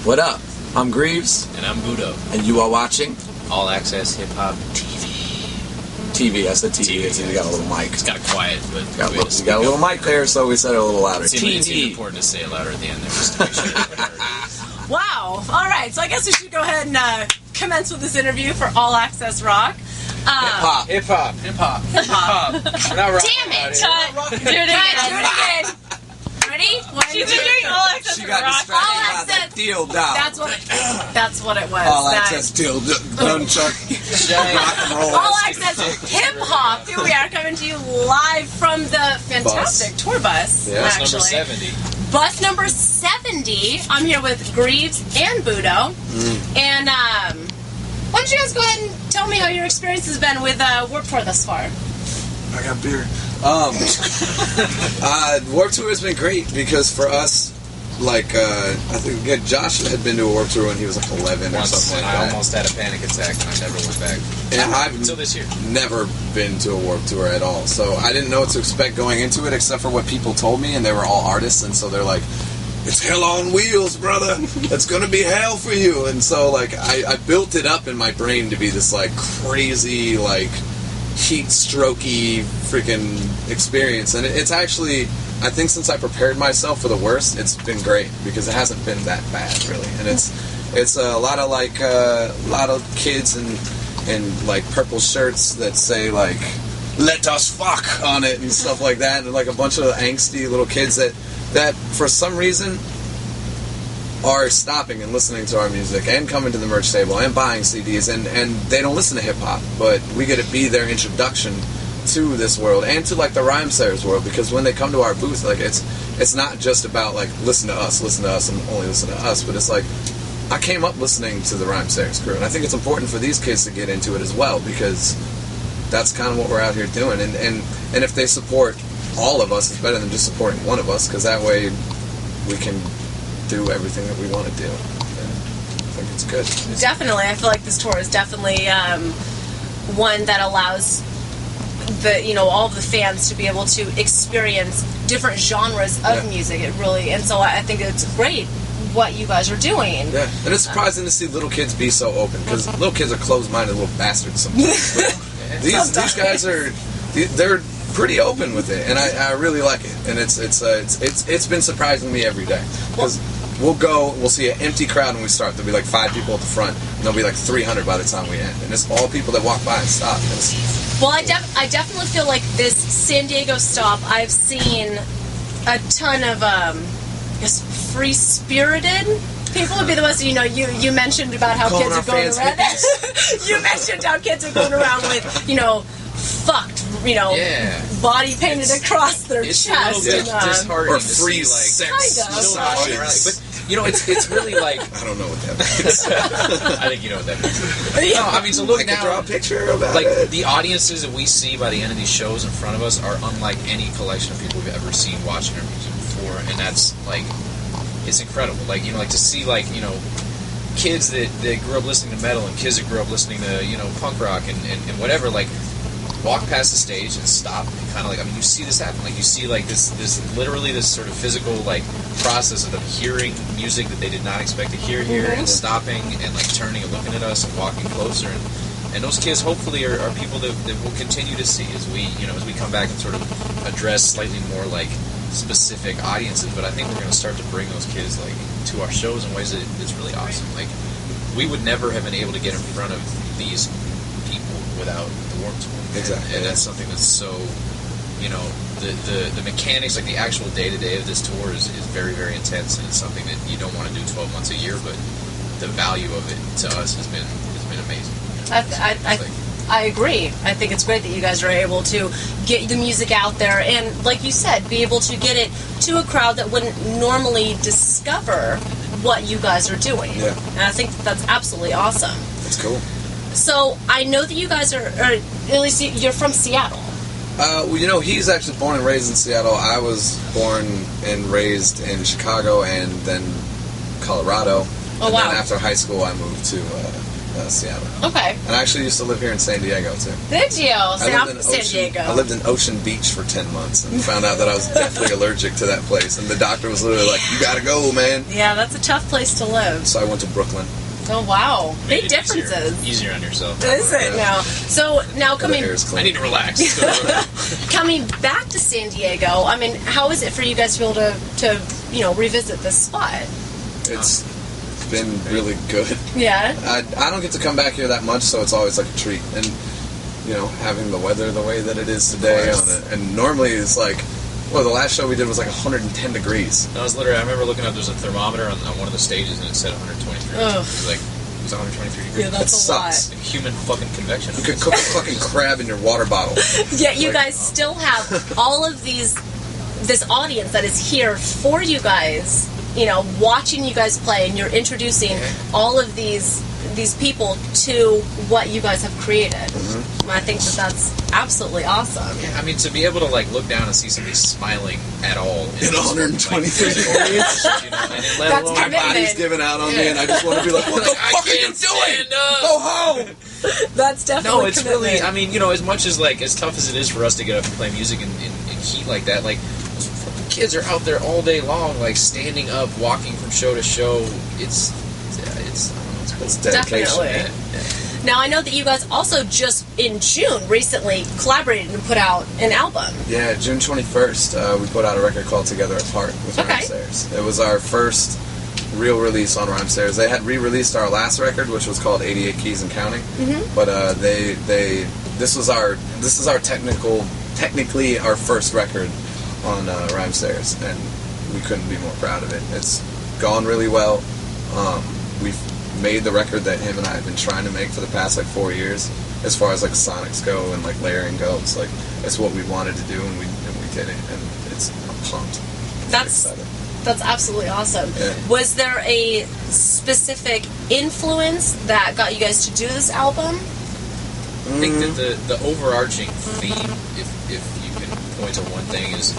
What up? I'm Grieves. And I'm Budo. And you are watching All Access Hip Hop TV. TV, I said TV. It's got a little mic. It's got quiet, but you got a little mic there, so we said it a little louder. TV. It's important to say it louder at the end there, just to make sure everybody heard. Wow. All right. So I guess we should go ahead and commence with this interview for All Access Rock. Hip-hop. Hip-hop. Hip-hop. Hip-hop. We're not rocking. Damn it. Do it again. Ready? She's been doing All Access She got Rock. distracted by that deal down. That's what it was. All Access deal. Nunchuck. Rock and roll. All Access Hip Hop. Here we are coming to you live from the fantastic tour bus. Yeah. Bus actually. number 70. Bus number 70. I'm here with Grieves and Budo. And why don't you guys go ahead and tell me how your experience has been with Warped Tour thus far? I got beer. Warped Tour has been great because for us, like, I think Josh had been to a Warped Tour when he was like 11 or something like I that. almost had a panic attack and I never went back. And I've until this year. never been to a Warped Tour at all, so I didn't know what to expect going into it except for what people told me, and they were all artists, and so they're like, it's hell on wheels, brother. It's gonna be hell for you. And so, like, I built it up in my brain to be this, like, crazy, like, heat strokey freaking experience. And it's actually, I think since I prepared myself for the worst, it's been great because it hasn't been that bad, really. And it's a lot of, like, a lot of kids in like, purple shirts that say, like, let us fuck on it and stuff like that. And, like, a bunch of angsty little kids that for some reason are stopping and listening to our music and coming to the merch table and buying CDs, and they don't listen to hip-hop, but we get to be their introduction to this world and to, like, the Rhyme Sayers world, because when they come to our booth, like, it's not just about, like, listen to us and only listen to us, but it's like, I came up listening to the Rhyme Sayers crew, and I think it's important for these kids to get into it as well, because that's kind of what we're out here doing, and if they support all of us, it's better than just supporting one of us, because that way we can do everything that we want to do. And I think it's good. Definitely. I feel like this tour is definitely one that allows all of the fans to be able to experience different genres of music. It really, and so I think it's great what you guys are doing. Yeah, and it's surprising to see little kids be so open, because little kids are closed-minded little bastards sometimes. These guys they're pretty open with it, and I really like it, and it's been surprising me every day, because we'll see an empty crowd when we start. There'll be like 5 people at the front, and there'll be like 300 by the time we end, and it's all people that walk by and stop. Well, I definitely feel like this San Diego stop, I've seen a ton of free-spirited people. Would be the ones, you mentioned about how kids are going around. You mentioned how kids are going around with, fucked, body painted across their chest. It's a little bit disheartening or free to see, like, sex. But it's really like, I don't know what that means. I think you know what that means. No, I mean, so look I can now, draw a picture about like, it. the audiences that we see by the end of these shows in front of us are unlike any collection of people we've ever seen watching our music before, and that's, like, it's incredible. Like, like, to see, like, kids that grew up listening to metal and kids that grew up listening to, punk rock and whatever, like, walk past the stage and stop and kind of, like, I mean, you see this happen. Like, you see, like, this literally this sort of physical, like, process of them hearing music that they did not expect to hear here, and stopping and, like, turning and looking at us and walking closer, and those kids hopefully are people that we'll continue to see as we come back and sort of address slightly more, like, specific audiences. But I think we're going to start to bring those kids, like, to our shows in ways that's really awesome. Like, we would never have been able to get in front of these people without the Warped Tour. Exactly. And that's something that's so, the mechanics, like the actual day-to-day of this tour is very, very intense, and it's something that you don't want to do 12 months a year, but the value of it to us has been amazing. I agree. I think it's great that you guys are able to get the music out there and, like you said, be able to get it to a crowd that wouldn't normally discover what you guys are doing. Yeah. And I think that's absolutely awesome. It's cool. So, I know that you guys are at least you're from Seattle. Well, he's actually born and raised in Seattle. I was born and raised in Chicago and then Colorado. Oh, and wow. then after high school, I moved to Seattle. Okay. And I actually used to live here in San Diego, too. Did you? I lived in San Diego. I lived in Ocean Beach for 10 months and found out that I was definitely allergic to that place. And the doctor was literally like, you gotta go, man. Yeah, that's a tough place to live. So I went to Brooklyn. Oh, wow. Big Made it differences. Easier on yourself. Is it now? So now The hair is clean. I need to relax. Let's go to work. coming back to San Diego, I mean, how is it for you guys to be able to revisit this spot? It's been really good. Yeah. I don't get to come back here that much, so it's always like a treat. And, having the weather the way that it is today, and normally it's like, the last show we did was like 110 degrees. No, I remember looking up, there's a thermometer on one of the stages, and it said 123. Ugh. It was 123 degrees. Yeah, that's That a lot. sucks. Like human fucking convection. You could cook a fucking crab in your water bottle. Yet you Like- guys still have all of this audience that is here for you guys, watching you guys play, and you're introducing all of these people to what you guys have created. Mm-hmm. I think that's absolutely awesome. Yeah, I mean, to be able to look down and see somebody smiling at all In 123 degrees. That's My commitment. body's giving out on me, and I just want to be like, what the fuck are you doing? Go home! That's definitely No, it's commitment. really, I mean, as much as as tough as it is for us to get up and play music in heat like that, those fucking kids are out there all day long, standing up, walking from show to show. It's dedication. Definitely. Now, I know that you guys also just in June recently collaborated and put out an album. Yeah, June 21st, we put out a record called Together Apart with Rhymestairs. It was our first real release on Rhymestairs. They had re-released our last record, which was called 88 Keys and Counting. Mm-hmm. But this is our technically our first record on Rhymestairs, and we couldn't be more proud of it. It's gone really well. We've made the record that him and I have been trying to make for the past 4 years, as far as sonics go and layering goes. It's what we wanted to do, and we did it, and I'm pumped. That's absolutely awesome. Yeah. Was there a specific influence that got you guys to do this album? I think that the overarching theme, if you can point to one thing, is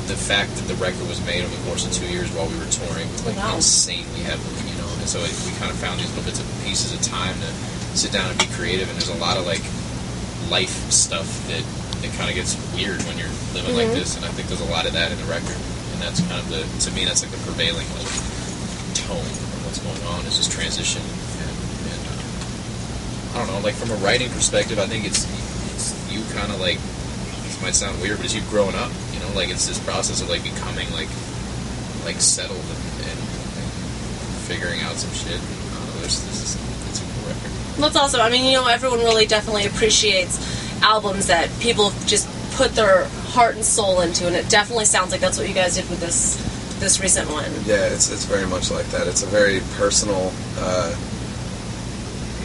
the fact that the record was made over the course of 2 years while we were touring insanely heavily, and so we kind of found these little bits of pieces of time to sit down and be creative, and there's a lot of life stuff that kind of gets weird when you're living like this, and I think there's a lot of that in the record, and that's kind of to me that's the prevailing tone of what's going on is this transition, and I don't know, from a writing perspective, I think it's you kind of this might sound weird, but it's you growing up. It's this process of becoming settled and figuring out some shit. It's a cool record. That's also, everyone really definitely appreciates albums that people just put their heart and soul into, and it definitely sounds like that's what you guys did with this recent one. Yeah, it's very much like that. It's a very personal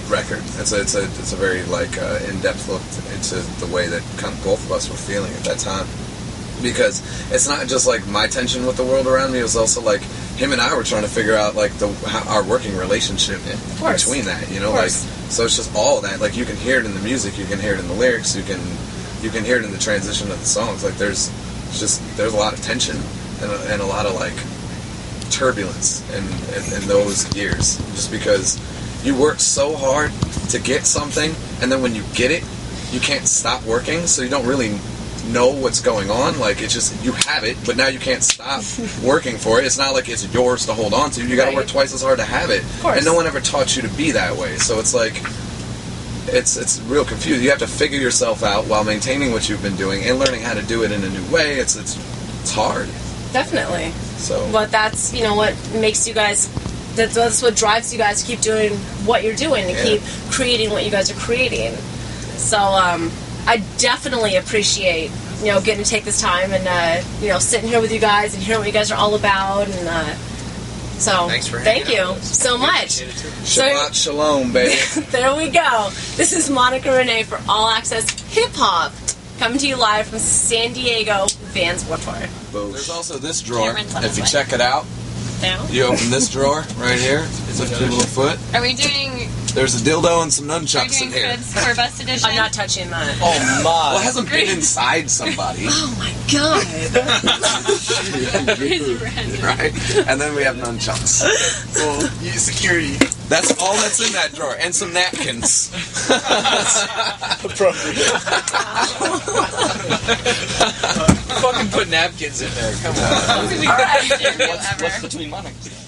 record. It's a very in-depth look into the way that kind of both of us were feeling at that time. Because it's not just my tension with the world around me. It was also him and I were trying to figure out our working relationship between that. So it's just all that. You can hear it in the music, you can hear it in the lyrics, you can hear it in the transition of the songs. There's a lot of tension and a lot of turbulence in those years. Just because you work so hard to get something, and then when you get it, you can't stop working, so you don't really know what's going on. It's just you have it, but now you can't stop working for it. It's not like it's yours to hold on to. You got to work twice as hard to have it, and no one ever taught you to be that way. So it's it's real confusing. You have to figure yourself out while maintaining what you've been doing and learning how to do it in a new way. It's hard. Definitely. So, but that's what makes you guys. That's what drives you guys to keep doing what you're doing and keep creating what you guys are creating. So I definitely appreciate getting to take this time and sitting here with you guys and hearing what you guys are all about, and so thanks for thank you so much. Shabbat shalom, baby. There we go. This is Monica Renee for All Access Hip Hop, coming to you live from San Diego Vans Warped Tour. There's also this drawer. Cameron's on If his you way. check it out, Down? you open this drawer right here. Lift your little foot. Are we doing There's a dildo and some We're nunchucks doing in here. cribs for Best Edition. I'm not touching that. Oh my! Well, it hasn't been inside somebody, Oh my god. right? And then we have nunchucks. Well, security. That's all that's in that drawer, and some napkins. Appropriate. Fucking put napkins in there. Come on. I don't think we could ever. What's between monarchs?